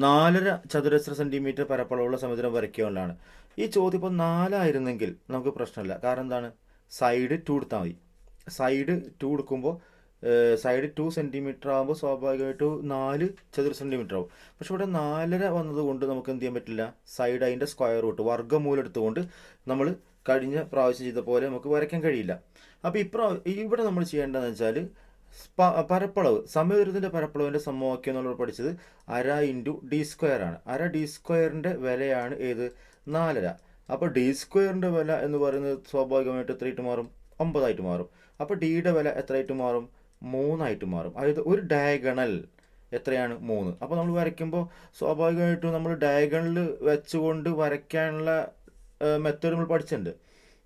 4.5 ചതുരശ്ര സെൻറ്റിമീറ്റർ പരപ്പളവുള്ള സമുദ്രം വരയ്ക്കുകയുള്ളതാണ്. ഈ ചോദ്യം ഇപ്പോൾ 4 ആയിരുന്നെങ്കിൽ നമുക്ക് പ്രശ്നമില്ല. കാരണം എന്താണ്, സൈഡ് 2 എടുത്താൽ മതി. സൈഡ് 2 എടുക്കുമ്പോൾ സൈഡ് 2 സെൻറ്റിമീറ്റർ ആകുമ്പോൾ സ്വാഭാവികമായിട്ട് 4 ചതുരശ്ര സെൻറ്റിമീറ്റർ ആവും. പക്ഷെ ഇവിടെ 4.5 വന്നതുകൊണ്ട് നമുക്ക് എന്ത് ചെയ്യാൻ പറ്റില്ല, സൈഡ് അതിൻ്റെ സ്ക്വയർ റൂട്ട് വർഗ്ഗമൂലം എടുത്തുകൊണ്ട് നമ്മൾ കഴിഞ്ഞ പ്രാവശ്യം ചെയ്ത പോലെ നമുക്ക് വരയ്ക്കാൻ കഴിയില്ല. അപ്പോൾ ഇവിടെ നമ്മൾ ചെയ്യേണ്ടതെന്ന് വെച്ചാൽ പരപ്പളവ്, സമചതുരത്തിൻ്റെ പരപ്പളവിൻ്റെ സമവാക്യം എന്നുള്ളത് പഠിച്ചത് അര ഇൻറ്റു ഡി സ്ക്വയർ ആണ്. അര ഡി സ്ക്വയറിൻ്റെ വിലയാണ് ഏത്, 4.5. അപ്പോൾ ഡി സ്ക്വയറിൻ്റെ വില എന്ന് പറയുന്നത് സ്വാഭാവികമായിട്ട് എത്രയായിട്ട് മാറും, 9 ആയിട്ട് മാറും. അപ്പോൾ ഡിയുടെ വില എത്രയായിട്ട് മാറും, 3 ആയിട്ട് മാറും. അതായത് ഒരു ഡയഗണൽ എത്രയാണ്, 3. അപ്പോൾ നമ്മൾ വരയ്ക്കുമ്പോൾ സ്വാഭാവികമായിട്ടും നമ്മൾ ഡയഗണൽ വെച്ചുകൊണ്ട് വരയ്ക്കാനുള്ള മെത്തേഡ് നമ്മൾ പഠിച്ചിട്ടുണ്ട്.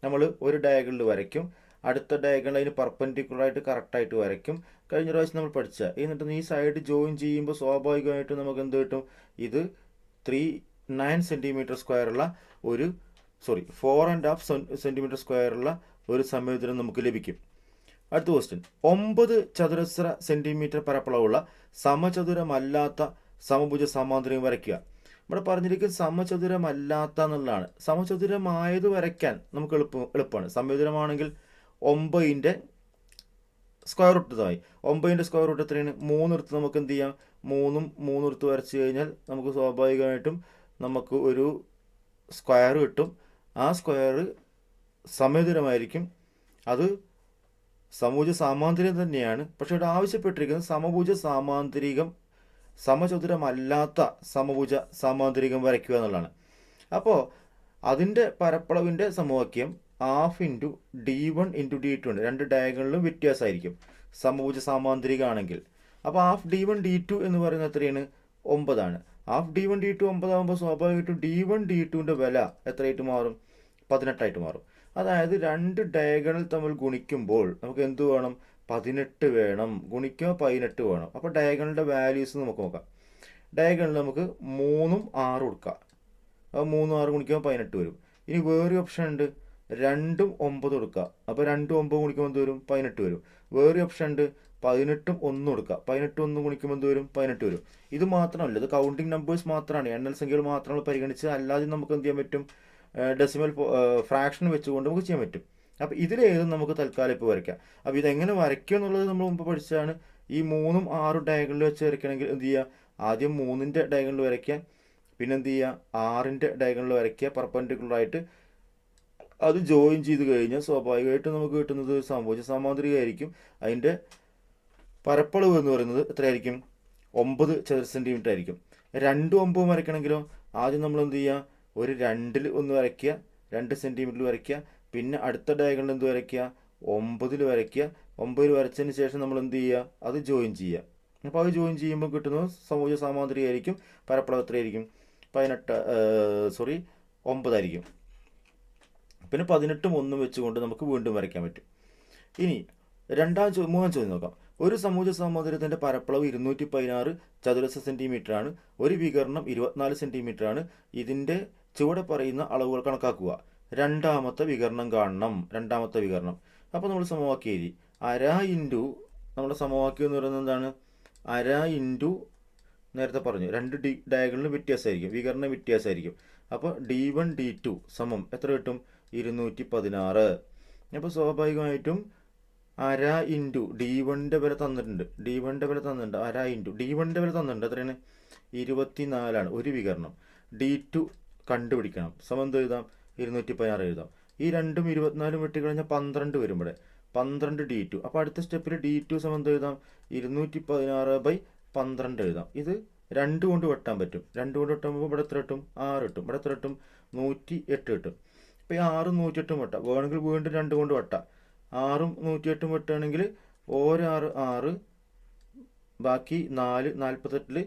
നമ്മൾ ഒരു ഡയഗണൽ വരയ്ക്കും, അടുത്ത ഡയഗണൽ അതിന് പെർപെൻഡിക്കുലറായിട്ട് കറക്റ്റായിട്ട് വരയ്ക്കും. കഴിഞ്ഞ പ്രാവശ്യം നമ്മൾ പഠിച്ച എന്നിട്ട് ഈ സൈഡ് ജോയിൻ ചെയ്യുമ്പോൾ സ്വാഭാവികമായിട്ടും നമുക്ക് എന്ത് കിട്ടും, ഇത് 9 സെൻറ്റിമീറ്റർ സ്ക്വയറുള്ള ഒരു 4.5 സെൻറ്റിമീറ്റർ സ്ക്വയറുള്ള ഒരു സമചതുരം നമുക്ക് ലഭിക്കും. അടുത്ത ക്വസ്റ്റ്യൻ, 9 ചതുരശ്ര സെൻറ്റിമീറ്റർ പരപ്പളവുള്ള സമചതുരമല്ലാത്ത സമഭുജ സമാന്തരം വരയ്ക്കുക. ഇവിടെ പറഞ്ഞിരിക്കുന്നത് സമചതുരമല്ലാത്ത എന്നുള്ളതാണ്. സമചതുരമായത് വരയ്ക്കാൻ നമുക്ക് എളുപ്പമാണ്. സമചതുരമാണെങ്കിൽ 9ൻ്റെ സ്ക്വയർ റൂട്ട് ഇതായി. 9ൻ്റെ സ്ക്വയർ റൂട്ട് എത്രയാണ്, 3 എടുത്ത് നമുക്ക് എന്ത് ചെയ്യാം, 3 എടുത്ത് വരച്ച് കഴിഞ്ഞാൽ നമുക്ക് സ്വാഭാവികമായിട്ടും നമുക്ക് ഒരു സ്ക്വയർ കിട്ടും. ആ സ്ക്വയർ സമചതുരമായിരിക്കും. അത് സമഭുജ സാമാന്തരികം തന്നെയാണ്. പക്ഷെ ഇവിടെ ആവശ്യപ്പെട്ടിരിക്കുന്നത് സമഭുജ സാമാന്തരികം സമചതുരമല്ലാത്ത സമഭുജ സാമാന്തരികം വരയ്ക്കുക എന്നുള്ളതാണ്. അപ്പോൾ അതിൻ്റെ പരപ്പളവിൻ്റെ സമവാക്യം half into D1 into D2 ഉണ്ട്. രണ്ട് ഡയഗണലിലും വ്യത്യാസമായിരിക്കും സമഭുജ സാമാന്തരികമാണെങ്കിൽ. അപ്പോൾ ഹാഫ് D1 D2 എന്ന് പറയുന്നത് എത്രയാണ്, 9 ആണ്. ഹാഫ് D1 D2 9 ആകുമ്പോൾ സ്വാഭാവികമായിട്ടും D1 D2ൻ്റെ വില എത്രയായിട്ട് മാറും, 18 ആയിട്ട് മാറും. അതായത് രണ്ട് ഡയഗണൽ തമ്മിൽ ഗുണിക്കുമ്പോൾ നമുക്ക് എന്ത് വേണം, 18 വേണം. ഗുണിക്കുമ്പോൾ 18 വേണം. അപ്പോൾ ഡയഗണലിൻ്റെ വാല്യൂസ് നമുക്ക് നോക്കാം. ഡയഗണൽ നമുക്ക് 3ഉം 6ഉം കൊടുക്കാം. അപ്പോൾ 3ഉം 6 ഗുണിക്കുമ്പോൾ 18 വരും. ഇനി വേറൊരു ഓപ്ഷൻ ഉണ്ട്, 2ഉം 9 കൊടുക്കുക. അപ്പോൾ 2ഉം 9 ഗുണിക്കുമ്പോൾ എന്ത് വരും, 18 വരും. വേറൊരു ഓപ്ഷൻ ഉണ്ട്, 18ഉം 1 കൊടുക്കുക. 18ഉം 1 ഗുണിക്കുമ്പോൾ എന്ത് വരും, 18 വരും. ഇത് മാത്രമല്ല, ഇത് കൗണ്ടിങ് നമ്പേഴ്സ് മാത്രമാണ്, എണ്ണൽ സംഖ്യകൾ മാത്രമാണ് പരിഗണിച്ച്. അല്ലാതെ നമുക്ക് എന്ത് ചെയ്യാൻ പറ്റും, ഡെസിമൽ ഫ്രാക്ഷൻ വെച്ചുകൊണ്ട് നമുക്ക് ചെയ്യാൻ പറ്റും. അപ്പോൾ ഇതിലേതും നമുക്ക് തൽക്കാലം ഇപ്പോൾ വരയ്ക്കാം. അപ്പോൾ ഇതെങ്ങനെ വരയ്ക്കുക എന്നുള്ളത് നമ്മൾ മുമ്പ് പഠിച്ചതാണ്. ഈ 3ഉം 6ഉം ഡയഗണൽ വെച്ച് വരയ്ക്കണമെങ്കിൽ എന്ത് ചെയ്യുക, ആദ്യം 3ൻ്റെ ഡയഗണൽ വരയ്ക്കുക, പിന്നെ എന്ത് ചെയ്യുക, 6ൻ്റെ ഡയഗണൽ വരയ്ക്കുക പെർപെൻഡിക്കുലറായിട്ട്. അത് ജോയിൻ ചെയ്ത് കഴിഞ്ഞാൽ സ്വാഭാവികമായിട്ടും നമുക്ക് കിട്ടുന്നത് സമഭുജ സമാന്തരികമായിരിക്കും. അതിൻ്റെ പരപ്പളവ് എന്ന് പറയുന്നത് എത്രയായിരിക്കും, 9 ചതുരശ്ര സെൻറ്റിമീറ്റർ ആയിരിക്കും. 2ഉം 9ഉം വരയ്ക്കണമെങ്കിലോ ആദ്യം നമ്മൾ എന്ത് ചെയ്യുക, ഒരു 2ൽ ഒന്ന് വരയ്ക്കുക, 2 സെൻറ്റിമീറ്ററിൽ വരയ്ക്കുക. പിന്നെ അടുത്ത ഡയഗണൽ എന്ത് വരയ്ക്കുക, 9ൽ വരയ്ക്കുക. 9ൽ വരച്ചതിന് ശേഷം നമ്മൾ എന്ത് ചെയ്യുക, അത് ജോയിൻ ചെയ്യുക. അപ്പോൾ അത് ജോയിൻ ചെയ്യുമ്പോൾ കിട്ടുന്നത് സമഭുജ സമാന്തരികമായിരിക്കും. പരപ്പളവ് എത്രയായിരിക്കും, 9 ആയിരിക്കും. പിന്നെ 18ഉം 1ഉം വെച്ചുകൊണ്ട് നമുക്ക് വീണ്ടും വരയ്ക്കാൻ പറ്റും. ഇനി മൂന്നാം ചോദ്യം നോക്കാം. ഒരു സമഭുജ സമാന്തരത്തിൻ്റെ പരപ്പളവ് 216 ചതുരശ്ര സെൻറ്റിമീറ്റർ ആണ്. ഒരു വികരണം 24 സെൻറ്റിമീറ്റർ ആണ്. ഇതിൻ്റെ ചുവടെ പറയുന്ന അളവുകൾ കണക്കാക്കുക. രണ്ടാമത്തെ വികരണം കാണണം. രണ്ടാമത്തെ വികരണം, അപ്പോൾ നമ്മൾ സമവാക്യം എഴുതി. അര ഇൻറ്റു, നമ്മുടെ സമവാക്യം എന്ന് പറയുന്നത് എന്താണ്, അര ഇൻറ്റു നേരത്തെ പറഞ്ഞു, രണ്ട് ഡയഗണലിലും വ്യത്യാസമായിരിക്കും, വികരണം വ്യത്യാസമായിരിക്കും. അപ്പോൾ D1 D2 സമം എത്ര കിട്ടും, 216. അപ്പോൾ സ്വാഭാവികമായിട്ടും അര ഇൻറ്റു D1ൻ്റെ വില തന്നിട്ടുണ്ട്. അര ഇൻറ്റു D1ൻ്റെ വില തന്നിട്ടുണ്ട്. എത്രയാണ്, 24 ഒരു വികരണം. D2 കണ്ടുപിടിക്കണം. സമം എന്ത് എഴുതാം, 216 എഴുതാം. ഈ 2ഉം 24 വെട്ടിക്കഴിഞ്ഞാൽ 12 വരും. ഇവിടെ 12 D2. അപ്പോൾ അടുത്ത സ്റ്റെപ്പിൽ D2 സമം എന്ത് എഴുതാം, 216/12 എഴുതാം. ഇത് 2 കൊണ്ട് വെട്ടാൻ പറ്റും. 2 കൊണ്ട് വെട്ടുമ്പോൾ ഇവിടെ എത്ര കിട്ടും, 6 കിട്ടും. ഇവിടെ എത്ര കിട്ടും, 108 കിട്ടും. അപ്പോൾ ഈ 6ഉം 108ഉം വെട്ടാം. വേണമെങ്കിൽ വീണ്ടും 2 കൊണ്ട് വെട്ടാം. 6ഉം 108ഉം വെട്ടുകയാണെങ്കിൽ 6 6, ബാക്കി 4 48,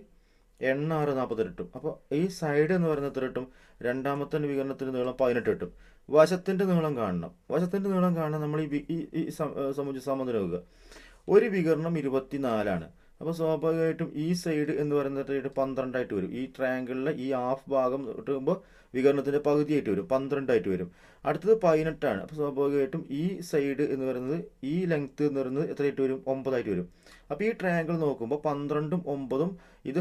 6 48 കിട്ടും. അപ്പോൾ ഈ സൈഡ് എന്ന് പറയുന്നത് എത്ര കിട്ടും, രണ്ടാമത്തെ വികരണത്തിൻ്റെ നീളം 18 കിട്ടും. വശത്തിൻ്റെ നീളം കാണണം. നമ്മൾ ഈ സമഭുജ സമാന്തരം നോക്കുക. ഒരു വികരണം 24 അപ്പോൾ സ്വാഭാവികമായിട്ടും ഈ സൈഡ് എന്ന് പറയുന്നത് 12 ആയിട്ട് വരും. ഈ ട്രയാങ്കിളിലെ ഈ ഹാഫ് ഭാഗം കിട്ടുമ്പോൾ വികരണത്തിൻ്റെ പകുതിയായിട്ട് വരും, 12 വരും. അടുത്തത് 18 അപ്പോൾ സ്വാഭാവികമായിട്ടും ഈ സൈഡ് എന്ന് പറയുന്നത്, ഈ ലെങ്ത്ത് എന്ന് പറയുന്നത് എത്രയായിട്ട് വരും, 9 വരും. അപ്പോൾ ഈ ട്രയാങ്കിൾ നോക്കുമ്പോൾ 12ഉം 9ഉം ഇത്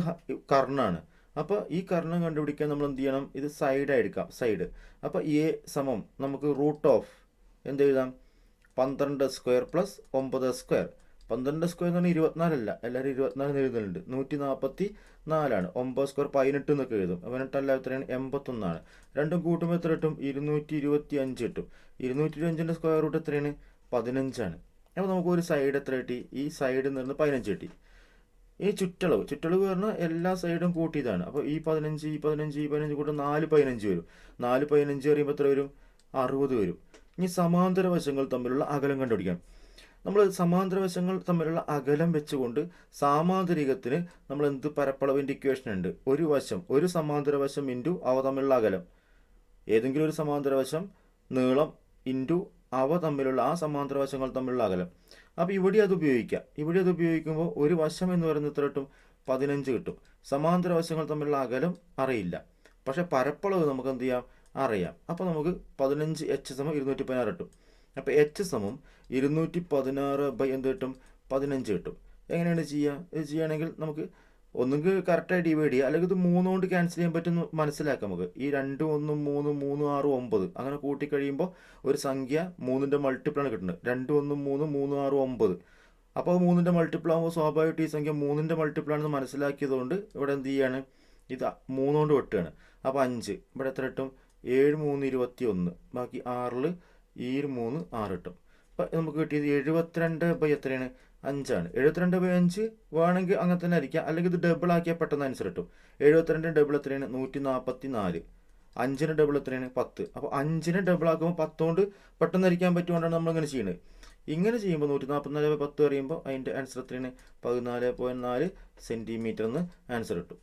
കർണാണ്. അപ്പോൾ ഈ കർണം കണ്ടുപിടിക്കാൻ നമ്മൾ എന്ത് ചെയ്യണം, ഇത് സൈഡായി എടുക്കാം, സൈഡ്. അപ്പോൾ എ സമം നമുക്ക് റൂട്ട് ഓഫ് എന്ത് എഴുതാം, 12 സ്ക്വയർ പ്ലസ് 9 സ്ക്വയർ. 12 സ്ക്വയർ എന്ന് പറഞ്ഞാൽ 24 എല്ലാവരും 24 എഴുതുന്നുണ്ട്, 144 9 സ്ക്വയർ 18 എന്നൊക്കെ എഴുതും. 18 എത്രയാണ്, 81. രണ്ടും കൂട്ടുമ്പോൾ എത്ര കിട്ടും, 225 കിട്ടും. 225ൻ്റെ സ്ക്വയർ റൂട്ട് എത്രയാണ്, 15. അപ്പോൾ നമുക്ക് ഒരു സൈഡ് എത്ര കിട്ടി, ഈ സൈഡിൽ നിന്ന് 15 കിട്ടി. ഈ ചുറ്റളവ് പറഞ്ഞാൽ എല്ലാ സൈഡും കൂട്ടിയതാണ്. അപ്പോൾ ഈ 15 കൂട്ടും 4 15 വരും. 4 15 പറയുമ്പോൾ എത്ര വരും, 60 വരും. ഇനി സമാന്തര വശങ്ങൾ തമ്മിലുള്ള അകലം കണ്ടുപിടിക്കാം. നമ്മൾ സമാന്തര വശങ്ങൾ തമ്മിലുള്ള അകലം വെച്ചുകൊണ്ട് സാമാന്തരികത്തിന് നമ്മൾ എന്ത് പരപ്പളവിൻ്റെ ഇക്വേഷൻ ഉണ്ട്, ഒരു സമാന്തര വശം ഇൻറ്റു അവ തമ്മിലുള്ള അകലം. ഏതെങ്കിലും ഒരു സമാന്തര വശം നീളം ഇൻറ്റു അവ തമ്മിലുള്ള ആ സമാന്തര വശങ്ങൾ തമ്മിലുള്ള അകലം. അപ്പോൾ ഇവിടെ അത് ഉപയോഗിക്കുമ്പോൾ ഒരു വശം എന്ന് പറയുന്നത് എത്ര കിട്ടും, 15 കിട്ടും. സമാന്തര വശങ്ങൾ തമ്മിലുള്ള അകലം അറിയില്ല, പക്ഷെ പരപ്പളവ് നമുക്ക് എന്ത് ചെയ്യാം, അറിയാം. അപ്പോൾ നമുക്ക് 15 H സമം 216 കിട്ടും. അപ്പോൾ H സമം 216 എന്ത് കിട്ടും, 15 കിട്ടും. എങ്ങനെയാണ് ചെയ്യുക, ഇത് ചെയ്യുകയാണെങ്കിൽ നമുക്ക് ഒന്നുകിൽ കറക്റ്റായി ഡിവൈഡ് ചെയ്യുക, അല്ലെങ്കിൽ ഇത് 3 കൊണ്ട് ക്യാൻസൽ ചെയ്യാൻ പറ്റുമെന്ന് മനസ്സിലാക്കാം. നമുക്ക് ഈ 2 1 3 3 6 9 അങ്ങനെ കൂട്ടിക്കഴിയുമ്പോൾ ഒരു സംഖ്യ 3ൻ്റെ മൾട്ടിപ്പിളാണ് കിട്ടുന്നത്. 2 1 3 3 6 9. അപ്പോൾ 3ൻ്റെ മൾട്ടിപ്പിൾ ആകുമ്പോൾ സ്വാഭാവികമായിട്ട് ഈ സംഖ്യ 3ൻ്റെ മൾട്ടിപ്പിളാണെന്ന് മനസ്സിലാക്കിയതുകൊണ്ട് ഇവിടെ എന്ത് ചെയ്യാണ്, ഇത് 3 കൊണ്ട് വെട്ടുകയാണ്. അപ്പോൾ 5 ഇവിടെ എത്ര കിട്ടും, 7 3 21. ബാക്കി 6 3 6 കിട്ടും. അപ്പം നമുക്ക് കിട്ടിയത് 72 എത്രയാണ്, 5 ആണ്. 72/5 വേണമെങ്കിൽ അങ്ങനെ തന്നെ ആയിരിക്കാം, അല്ലെങ്കിൽ ഇത് ഡബിൾ ആക്കിയാൽ പെട്ടെന്ന് ആൻസർ കിട്ടും. 72 ഡബിൾ എത്രയാണ്, 144. 5ന് ഡബിൾ എത്രയാണ്, 10. അപ്പോൾ 5നെ ഡബിൾ ആക്കുമ്പോൾ 10 കൊണ്ട് പെട്ടെന്ന് ഹരിക്കാൻ പറ്റുകൊണ്ടാണ് നമ്മളിങ്ങനെ ചെയ്യുന്നത്. ഇങ്ങനെ ചെയ്യുമ്പോൾ 144/10 പറയുമ്പോൾ അതിൻ്റെ ആൻസർ എത്രയാണ്, 14.4 സെൻറ്റിമീറ്റർ എന്ന് ആൻസർ കിട്ടും.